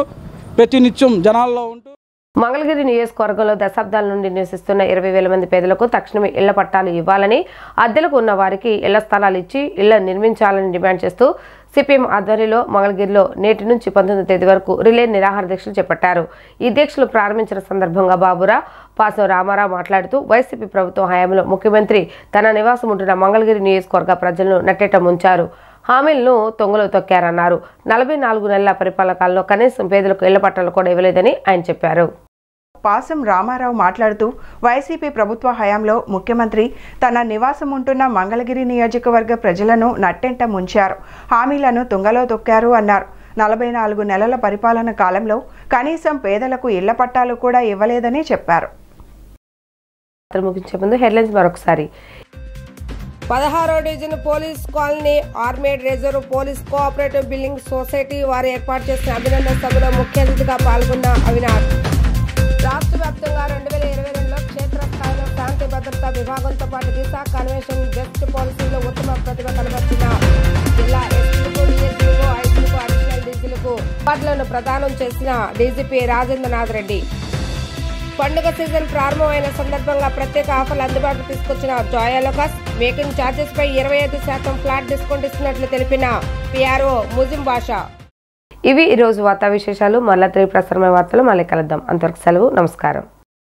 ప్రతినిత్యం జనాల్లో ఉంటూ మంగళగిరి నియోజకవర్గంలో దశాబ్దాల నుండి నివసిస్తున్న 20,000 మంది పేదలకు తక్షణమే ఇళ్ల పట్టాలు ఇవ్వాలని, అద్దెలకు ఉన్న వారికి ఇళ్ల స్థలాలు ఇచ్చి ఇళ్ల నిర్మించాలని డిమాండ్ చేస్తూ సిపిఎం ఆధ్వర్యంలో మంగళగిరిలో నేటి నుంచి 19వ తేదీ వరకు రిలే నిరాహార దీక్షలు చేపట్టారు. ఈ దీక్షలు ప్రారంభించిన సందర్భంగా బాబురా పాసం రామారావు మాట్లాడుతూ వైసీపీ ప్రభుత్వం హయాంలో ముఖ్యమంత్రి తన నివాసం ఉంటున్న మంగళగిరి నియోజకవర్గ ప్రజలను నట్టేట ముంచారు, హామీలను తొంగలో తొక్కారన్నారు. 44 నెలల పరిపాలన కాలంలో కనీసం పేదలకు ఇళ్ల పట్టాలు కూడా ఇవ్వలేదని ఆయన చెప్పారు. పాసం రామారావు మాట్లాడుతూ వైసీపీ ప్రభుత్వ హయాంలో ముఖ్యమంత్రి తన నివాసం ఉంటున్న మంగళగిరి నియోజకవర్గ ప్రజలను నట్టెంట ముంచారు, హామీలను తుంగలో తొక్కారు అన్నారు. 44 నెలల పరిపాలన కాలంలో కనీసం పేదలకు ఇళ్ల పట్టాలు కూడా ఇవ్వలేదని చెప్పారు. ముగించే ముందు హెడ్లైన్స్ మరొకసారి. 16వ division police colony armed reserve police cooperative building society వారు ఏర్పాటు చేసిన అభినందన సభలో ముఖ్య అతిథిగా పాల్గొన్న అవినాష్. రాష్ట్ర వ్యాప్తంగా 2022లో క్షేత్రస్థాయిలో శాంతి భద్రతా విభాగంతో పాటు దిశా కన్వెన్షన్ బెస్ట్ పాలసీలో ఉత్తమ ప్రతిభ కనబర్చిన జిల్లా ఎస్పీలకు, డీఎస్పీలకు, ఐజీలకు, అడిషనల్ డీజీలకు అవార్డులను ప్రదానం చేసిన డీజీపీ రాజేంద్రనాథ్ రెడ్డి. పండుగ సీజన్ ప్రారంభమైన సందర్భంగా ప్రత్యేక ఆఫర్లు అందుబాటులో తీసుకొచ్చిన జోయాలుకాస్ మేకింగ్ ఛార్జెస్ పై 25% ఫ్లాట్ డిస్కౌంట్ ఇస్తున్నట్లు తెలిపిన పిఆర్ఓ ముజిం బాషా. ఇవి ఈరోజు వార్తా విశేషాలు. మళ్ళా తిరిగి ప్రసారమైన వార్తలు మళ్ళీ కలుద్దాం. అంతవరకు సెలవు. నమస్కారం.